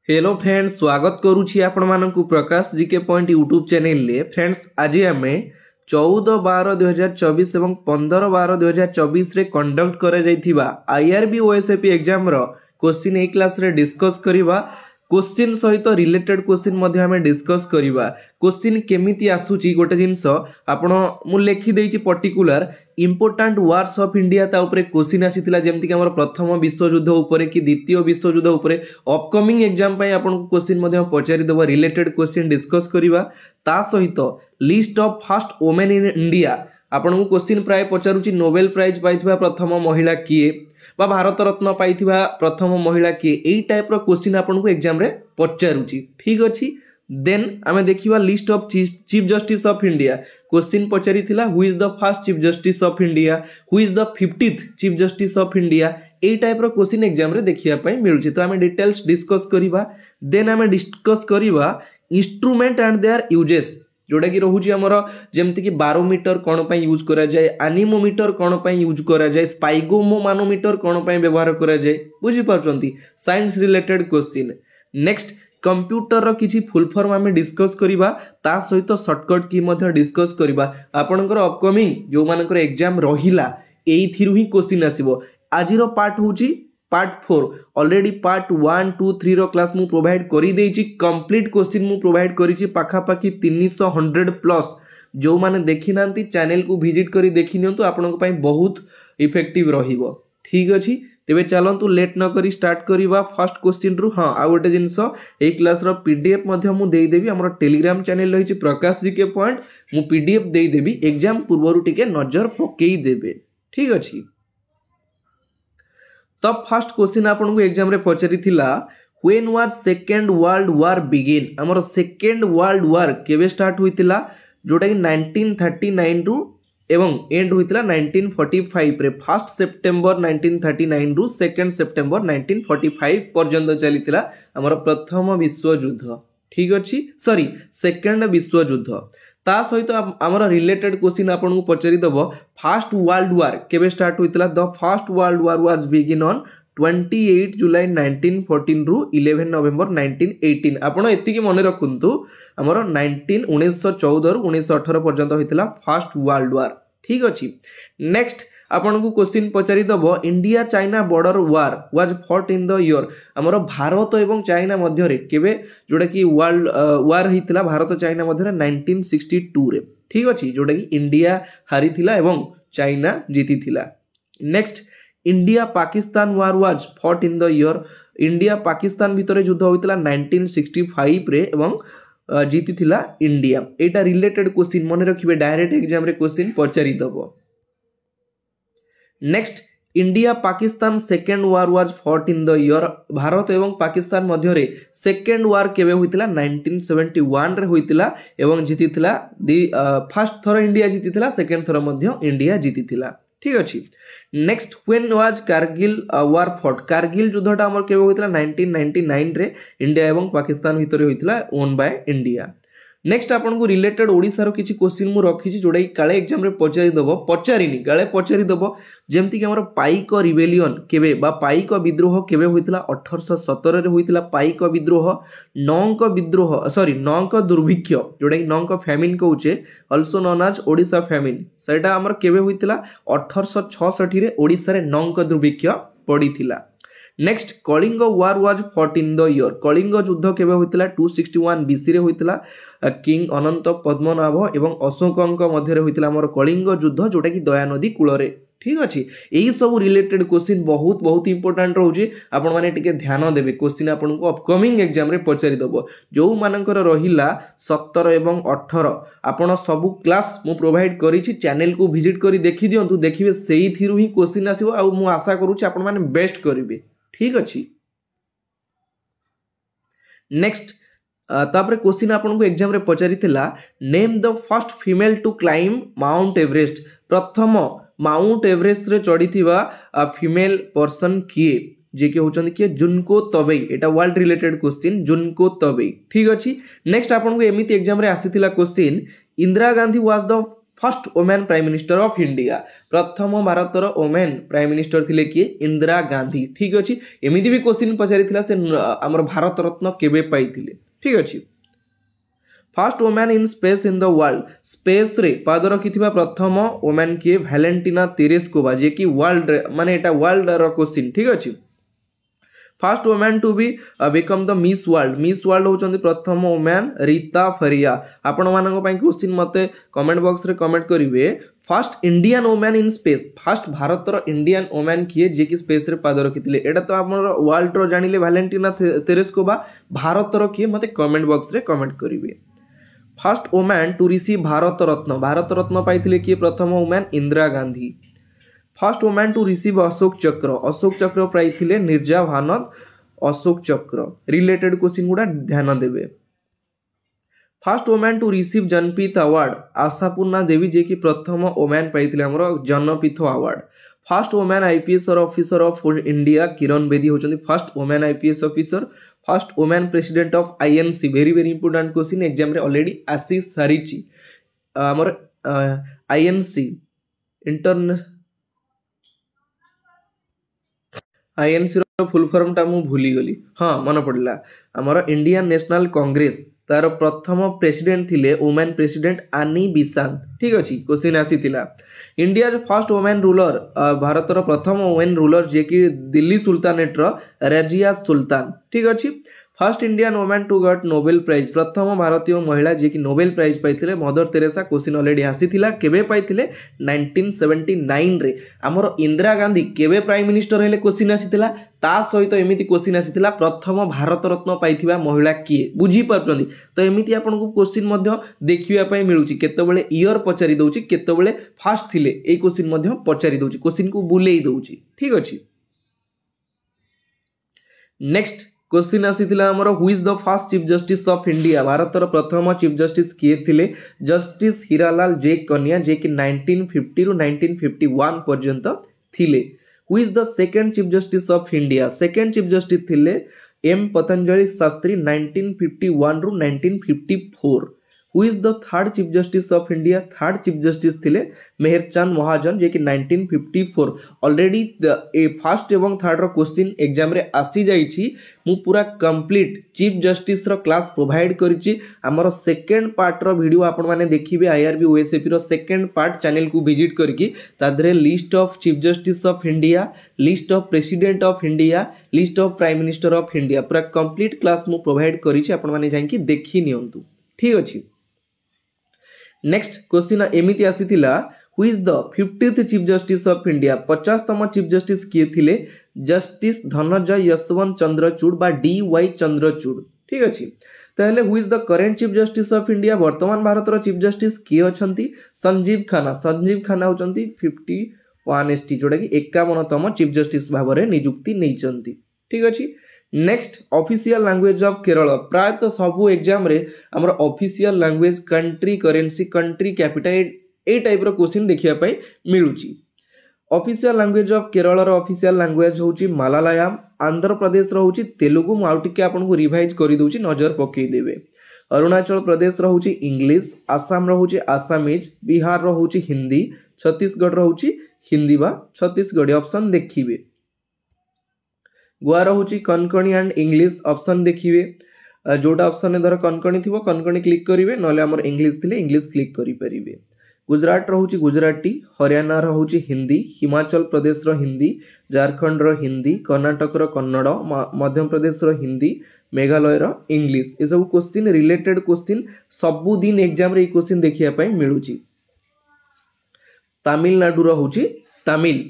Hello friends, स्वागत करुछि आपण मानकु प्रकाश GK point YouTube channel ले। फ्रेंड्स, आज आम 14/12/2024 एवं 15/12/2024 रे कंडक्ट करे जाइथिबा आईआरबी ओएसएपी एग्जाम रो क्वेश्चन ए क्लास रे डिस्कस करिबा। क्वेश्चन सहित रिलेटेड क्वेश्चन मध्ये हमें डिस्कस करिबा। क्वेश्चन केमिति आसुची गोटे जिंस आपण मु लिखि देइछि particular important wars of India ता ऊपर क्वेश्चन आसीतिला, जेमति कि हमर प्रथम विश्व युद्ध ऊपर कि द्वितीय विश्व युद्ध ऊपर अपकमिंग एग्जाम पय आपण को क्वेश्चन मध्ये पचारि देबो। रिलेटेड क्वेश्चन डिस्कस करिबा। ता सहित list of first women in India आपण को क्वेश्चन प्राय पचारुची नोबेल प्राइज पाइथिबा प्रथम महिला किए बा भारत रत्न पाइथिबा प्रथम महिला किए, एई टाइप रो क्वेश्चन आपण को एग्जाम रे पचारुची। ठीक अछि, देन आमे देखिबा list of chief justice of India. Question पचारि थिला who is the first chief justice of India, who is the 50th chief justice of India. एई टाइप रो क्वेश्चन एग्जाम रे देखिया पय मिलुची। तो आमे डिटेल्स डिस्कस करिबा। देन आमे डिस्कस करिबा इंस्ट्रूमेंट एंड देयर यूजेस, जोड़ा कि रोहुची हमर जेमति कि बारोमीटर कोन पय यूज करा जाय, एनीमोमीटर कोन पय यूज करा जाय, स्पाइगोमोमानोमीटर कोन पय व्यवहार करा जाय। बुझी पाछंती science related question. Next, computer रो किछि फुल फॉर्म आमे डिस्कस करिबा। ता सहित शॉर्टकट की मध्ये डिस्कस करिबा। आपनकर अपकमिंग जो मानकर एग्जाम रहिला एई थिरु ही क्वेश्चन आसीबो। आजिरो पार्ट होची पार्ट 4। ऑलरेडी पार्ट 1 2 3 रो क्लास मु प्रोवाइड करि देइछि। कंप्लीट क्वेश्चन मु प्रोवाइड करिछि पाखा पाखी 300 प्लस। जो माने देखि नांती चैनल को विजिट करी देखि नियंतु, आपनक पय बहुत इफेक्टिव रहिबो। ठीक अछि, तेबे चलंतु लेट न करी स्टार्ट करिबा फर्स्ट क्वेश्चन रु। हां, आ गोटे जिंस ए क्लास रो पीडीएफ मध्ये मु देई देबी। हमर टेलीग्राम चैनल रहिछि प्रकाश जीके पॉइंट, मु पीडीएफ देई देबी। एग्जाम पूर्वरु टिके नजर पकेई देबे। ठीक अछि। तब फर्स्ट क्वेश्चन आपन को एग्जाम रे पचारि थिला when was second world war begin. हमर सेकंड वर्ल्ड वॉर केबे स्टार्ट होइतिला, जोटा कि 1939 रु एवं एंड होइतिला 1945 रे। 1 सेप्टेम्बर 1939 रु 2 सेप्टेम्बर 1945 पर्यंत चलीतिला हमर प्रथम विश्व युद्ध। ठीक अछि, सॉरी सेकंड विश्व युद्ध। ता सहित हमर रिलेटेड क्वेश्चन आपन को पचारि दबो फर्स्ट वर्ल्ड वॉर केबे स्टार्ट होइतिला। The first world war was begin on 28 July 1914 रु 11 नवंबर 1918। आपण एति की मने रखुंतु, हमर 1914 रु 1918 पर्यंत होइतिला फर्स्ट वर्ल्ड वॉर। ठीक अछि। नेक्स्ट आपन को क्वेश्चन पचारि दबो India China border war was fought in the year. हमर भारत एवं चाइना मध्य रे केबे जोटा कि वर्ल्ड वॉर हितिला भारत चाइना मध्य रे 1962 रे। ठीक अछि, जोटा कि इंडिया हारि थिला एवं चाइना जीति थिला। Next, India Pakistan war was fought in the year. India Pakistan भितरे युद्ध होइतिला 1965 रे एवं जीति थिला इंडिया। एटा रिलेटेड क्वेश्चन मने रखिबे, डायरेक्ट एग्जाम रे क्वेश्चन पचारि दबो। Next, India Pakistan second war was fought in the year. Bharat एवं पाकिस्तान मध्य रे सेकेंड वॉर केबे होइतिला 1971 रे होइतिला एवं जीतिथिला फर्स्ट थर इंडिया जीतिथिला, सेकेंड थर मध्य इंडिया जीतिथिला। ठीक अछि। Next, when was Kargil war fought. Kargil युद्धटा हमर केबे होइतिला 1999 रे इंडिया एवं पाकिस्तान भितरे होइतिला, ओन बाय इंडिया। नेक्स्ट, आपन को रिलेटेड ओडिसा रो किछि क्वेश्चन मु रखिछि, जोडा कि काले एग्जाम रे पचारि दबो। पचारिनी काले पचारि दबो। जेमति कि हमर पाइक रिबेलियन केबे बा पाइक विद्रोह केबे होइतिला 1817 रे होइतिला पाइक विद्रोह। नौंक विद्रोह सॉरी नौंक दुर्भिक्ष, जोडा कि नौंक फैमिन कहउचे, also known as Odisha famine, सेटा हमर केबे होइतिला 1866 रे ओडिसा रे नौंक दुर्भिक्ष पडिथिला। Next, Kalinga war was fought in the year. Kalinga युद्ध केबे होइतिला 261 बीसी रे होइतिला। किंग अनंत पद्मनाभ एवं अशोकଙ୍କ मध्य रे होइतिला हमर कलिंग युद्ध, जोटा कि दया नदी कूल रे। ठीक अछि। एही सब रिलेटेड क्वेश्चन बहुत बहुत इंपोर्टेंट रहउची। आपण माने टिके ध्यान देबे। क्वेश्चन आपण को अपकमिंग एग्जाम रे पचारि दबो। जो मानकर रहिला 17 एवं 18 आपण सब क्लास मु प्रोवाइड करिछि। चैनल को विजिट करी देखि दियंतु, देखिबे सेही थिरु ही क्वेश्चन आसीबो। आ मु आशा करूछि आपण माने बेस्ट करिवे। ठीक अछि। नेक्स्ट, तापर क्वेश्चन आपन को एग्जाम रे पचारि थिला name the first female to climb mount Everest. प्रथम माउंट एवरेस्ट रे चढ़ीथिबा फीमेल पर्सन किए, जे के होचंदी कि जुनको तबई। एटा वर्ल्ड रिलेटेड क्वेश्चन, जुनको तबई। ठीक अछि। नेक्स्ट, आपन को एमिति एग्जाम रे आसीथिला question Indira Gandhi was the first women prime minister of India प्रथम भारतर वुमेन प्राइम मिनिस्टर थिले किए इंदिरा गांधी ठीक अछि एमिति भी क्वेश्चन पचारिथिला से हमर भारत रत्न केबे पाइथिले ठीक अछि first women in space in the world space रे पाद रखिथिबा प्रथम वुमेन किए वैलेंटिना तेरेस्कोवा जे कि वर्ल्ड माने एटा वर्ल्ड रो क्वेश्चन ठीक अछि first women to be become the miss world होचंदी प्रथम वुमेन रीता फरिया आपण मानक पई क्वेश्चन मते कमेंट बॉक्स रे कमेंट करिवे first Indian women in space first भारतर इंडियन वुमेन किए जे कि स्पेस रे पाद रखिथिले एटा तो हमर वर्ल्ड रो जानिले वैलेंटिना तेरेस्कोवा भारतर किए मते कमेंट बॉक्स रे कमेंट करिवे first women to receive Bharat Ratna पाइथिले किए प्रथम women Indira Gandhi first women to receive Ashok Chakra पाइथिले निर्जा भानद अशोक चक्र रिलेटेड क्वेश्चन गुडा ध्यान देबे first women to receive Jnanpith award Ashapurna Devi जे कि प्रथम वुमेन पाइथिले हमर Jnanpith award first women IPS officer of India Kiran Bedi होचंदी first women IPS officer first women president of INC very very important question exam रे ऑलरेडी आसी सारिची हमर आईएनसी आईएनसी रो फुल फॉर्म टा मु भूली गली हाँ मन पड़ला हमर इंडियन नेशनल कांग्रेस तार प्रथम प्रेसिडेंट थिले वुमेन प्रेसिडेंट आनी बिसांत ठीक अछि क्वेश्चन आसीतिला इंडिया फर्स्ट वुमेन रूलर भारतर प्रथम वुमेन रूलर जे कि दिल्ली सुल्तानेट रो रजिया सुल्तान ठीक अछि first Indian women to got Nobel prize प्रथम भारतीय महिला जे कि नोबेल प्राइज पाइथिले मदर तेरेसा क्वेश्चन ऑलरेडी आसीथिला केबे पाइथिले 1979 रे हमर इंदिरा गांधी केबे प्राइम मिनिस्टर हेले क्वेश्चन आसीथिला ता सहित एमिति क्वेश्चन आसीथिला प्रथम भारत रत्न पाइथिबा महिला किए बुझी पारछंदी तो एमिति आपन को क्वेश्चन मध्ये देखिबा पई मिलुची केतेबेले ईयर पचारि दउची केतेबेले फास्ट थिले ए क्वेश्चन मध्ये पचारि दउची क्वेश्चन को बुलेई दउची ठीक अछि नेक्स्ट क्वेश्चन आसीथिला हमर who is the first chief justice of India भारतर प्रथम चीफ जस्टिस किए थिले जस्टिस हीरालाल जे कन्या जे कि 1950 रु 1951 पर्यंत थिले who is the second chief justice of India second chief justice थिले एम पतंजलि शास्त्री 1951 रु 1954 who is the third chief justice of India third chief justice थिले मेहरचंद महाजन जे कि 1954 ऑलरेडी ए फर्स्ट एवं थर्ड रो क्वेश्चन एग्जाम रे आसी जाईची मु पूरा कंप्लीट चीफ जस्टिस रो class provide करिची हमर सेकंड पार्ट रो वीडियो आपण माने देखिबे IRB OSAP row second part channel को विजिट करके तादरे list of chief justice of India list of president of India list of prime minister of India पूरा complete class मु provide करिची आपण माने जाईकी देखि नियंतु ठीक अछि नेक्स्ट क्वेश्चन एमिति आसीथिला who is the 50th chief justice of India 50तम चीफ जस्टिस किए थिले जस्टिस धनंजय यशवंत चंद्रचूड़ बा डी वाई चंद्रचूड़ ठीक अछि ताहले who is the current chief justice of India वर्तमान भारतर चीफ जस्टिस किए अछंती संजीव खाना होचंती 51 ST जोटा कि 51तम चीफ जस्टिस भाबरे नियुक्ति नैचंती ठीक अछि next official language of Kerala प्रायतः सबु एग्जाम रे हमर official language country currency country capital ए टाइप रो क्वेश्चन देखिया पई मिलुची ऑफिशियल लैंग्वेज ऑफ केरल रो ऑफिशियल लैंग्वेज होची मलायालम आंध्र प्रदेश रो होची तेलुगु मु आउटिके आपन को रिवाइज करि दोची नजर पकई देबे अरुणाचल प्रदेश रो होची इंग्लिश आसाम रो होची आसामीज बिहार रो होची हिंदी छत्तीसगढ़ रो होची हिंदी बा छत्तीसगढ़ी ऑप्शन देखिबे गोवा रोची कनकणी एंड इंग्लिश ऑप्शन देखिए जोटा ऑप्शन धर कनकणी थी कनकणी क्लिक करेंगे ना आम इंग्लिश थी इंग्लिश क्लिक करेंगे गुजरात रोची गुजराती हरियाणा रोची हिंदी हिमाचल प्रदेश रो हिंदी झारखंड रो हिंदी कर्नाटक रो कन्नड़ मध्य प्रदेश रो हिंदी मेघालय रो इंग्लिश ये सब क्वेश्चन रिलेटेड क्वेश्चन सबु दिन एग्जाम रे क्वेश्चन देखिया पई मिलुची तमिलनाडु रो होची तमिल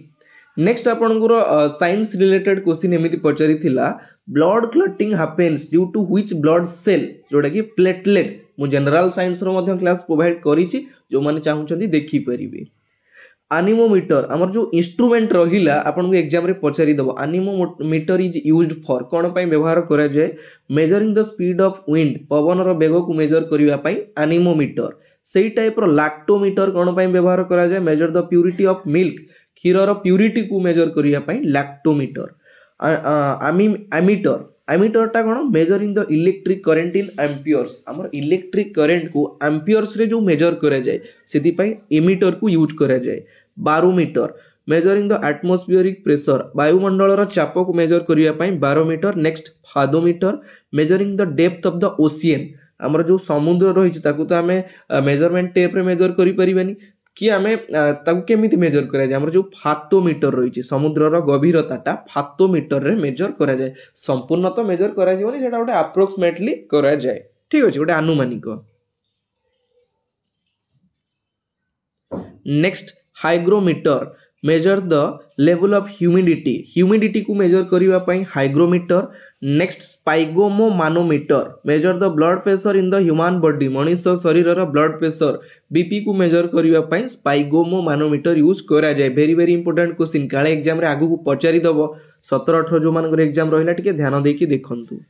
नेक्स्ट आपनकर साइंस रिलेटेड क्वेश्चन एमिति पचारि थिला blood clotting happens due to which blood cell जोटा कि प्लेटलेट्स मु जनरल साइंस रो मध्य क्लास प्रोवाइड करिछि जो माने चाहुछंती देखि परिबे एनीमोमीटर हमर जो इंस्ट्रूमेंट रहिला आपन को एग्जाम रे पचारि दबो एनीमोमीटर इज यूज्ड फॉर कोन पई व्यवहार करा जाय measuring the speed of wind पवन रो वेग को मेजर करिवा पई एनीमोमीटर सेही टाइप रो लैक्टोमीटर कोन पई व्यवहार करा जाय measure the purity of milk क्षीर प्यूरिटी को मेजर करिया पई लैक्टोमीटर एमीटर एमीटरटा कौन measuring the electric current in amperes आमर इलेक्ट्रिक करेन्ट को एम्पियर्स रे जो मेजर करा जाए से एमीटर को यूज करा जाए। Barometer measuring the atmospheric pressure वायुमंडल चाप को मेजर करने barometer. Next fathometer measuring the depth of the ocean आमर जो समुद्र रही तो आम मेजरमेंट टेप रे मेजर करि परिबानी कि आमे ताकू केमिति मेजर करा जाय। हमर जो फाथोमीटर रही समुद्रर गभीरताटा फाथोमीटर रे मेजर करा जाय। संपूर्ण तो मेजर करा जीवनी सेटा गोटे अप्रोक्सीमेटली करा जाय। ठीक अछि गोटे आनुमानिक। Next hygrometer measure the level of humidity को मेजर करिवा पई hygrometer. Next sphygmomanometer measure the blood pressure in the human body मनुष्य शरीर रा ब्लड प्रेशर बीपी को मेजर करिवा पई स्पाइगोमोमानोमीटर यूज करा जाय। वेरी वेरी इंपोर्टेंट क्वेश्चन काले एग्जाम रे आगु को पचारि दबो 17-18 जो मानकर एग्जाम रहिला टिके ध्यान देकी देखंतु।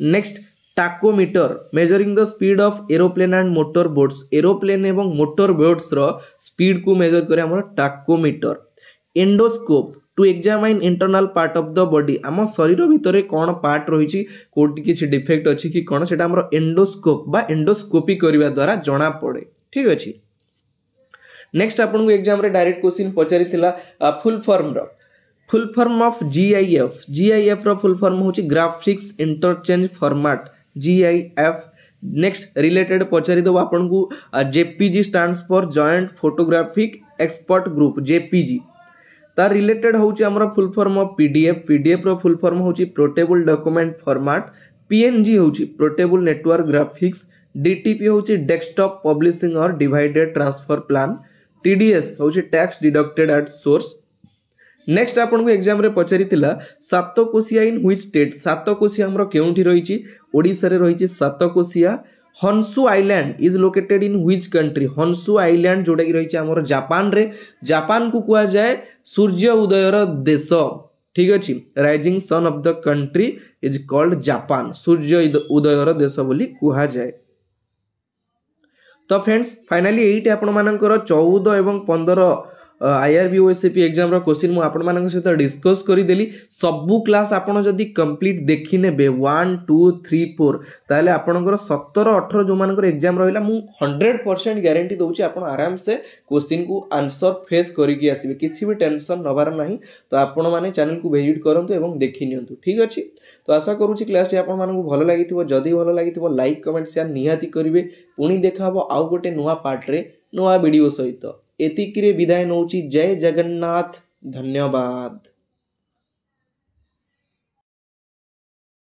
Next tachometer measuring the speed of aeroplane and motor boats aeroplane एवं मोटर बोट्स रो स्पीड को मेजर करे हमर tachometer. Endoscope to examine internal part of the body आम शरीर भितर कौन पार्ट रही कोटी किसी डिफेक्ट अच्छी कि कौन से एंडोस्कोप बा एंडोस्कोपी करने द्वारा जना पड़े। ठीक अच्छे। नेक्स्ट आपन को एग्जाम रे डायरेक्ट क्वेश्चन पचारि फुल फॉर्म ऑफ जीआईएफ रो फुल फॉर्म होची graphics interchange format GIF। Next related पचारि दो आपन को JPG stands for joint photographic expert group JPG तार रिलेटेड होची हमरा फुल फॉर्म ऑफ पीडीएफ रो फुल फॉर्म होची पोर्टेबल डॉक्यूमेंट फॉर्मेट। PNG होची पोर्टेबल नेटवर्क ग्राफिक्स। DTP होची डेस्कटॉप पब्लिशिंग और डिवाइडेड ट्रांसफर प्लान। TDS होची tax deducted at source. Next आपन को एग्जाम रे पचारि सातकोशिया इन व्हिच स्टेट सातकोशिया हमरो केउंठी रहिची ओडिसा रे रहिची Satkosia. Honshu island is located in which country Honshu island जोटा कि रहिची हमरो जापान रे जापान को कुआ जाए सूर्य उदयर देश। ठीक अछि rising sun of the country is called Japan सूर्य उदयर देश बोली कुआ जाए। तो फ्रेंड्स फाइनली एइट आपण मानकर 14 एवं 15 IRB OSCP एग्जाम रो क्वेश्चन मु आपण मानक सहित डिस्कस करि देली। सबु क्लास आपण जदी कंप्लीट देखि नेबे 1 2 3 4 ताले आपनकर 17 18 जो मानकर एग्जाम रहिला मु 100% गारंटी दोउची आपण आराम से क्वेश्चन को आंसर फेस करि कि आसीबे किछि भी टेंशन नबार नाही। तो आपण माने चैनल को विजिट करंतु एवं देखि नियंतु। ठीक अछि। तो आशा करूची क्लास टी आपण मानकु भलो लागिथिबो जदी भलो लागिथिबो लाइक कमेंट शेयर निहाती करिवे। पुनी देखाबो आउ गोटे नुवा पार्ट रे नुवा वीडियो सहित एतिकिरे विदाय नौची। जय जगन्नाथ। धन्यवाद।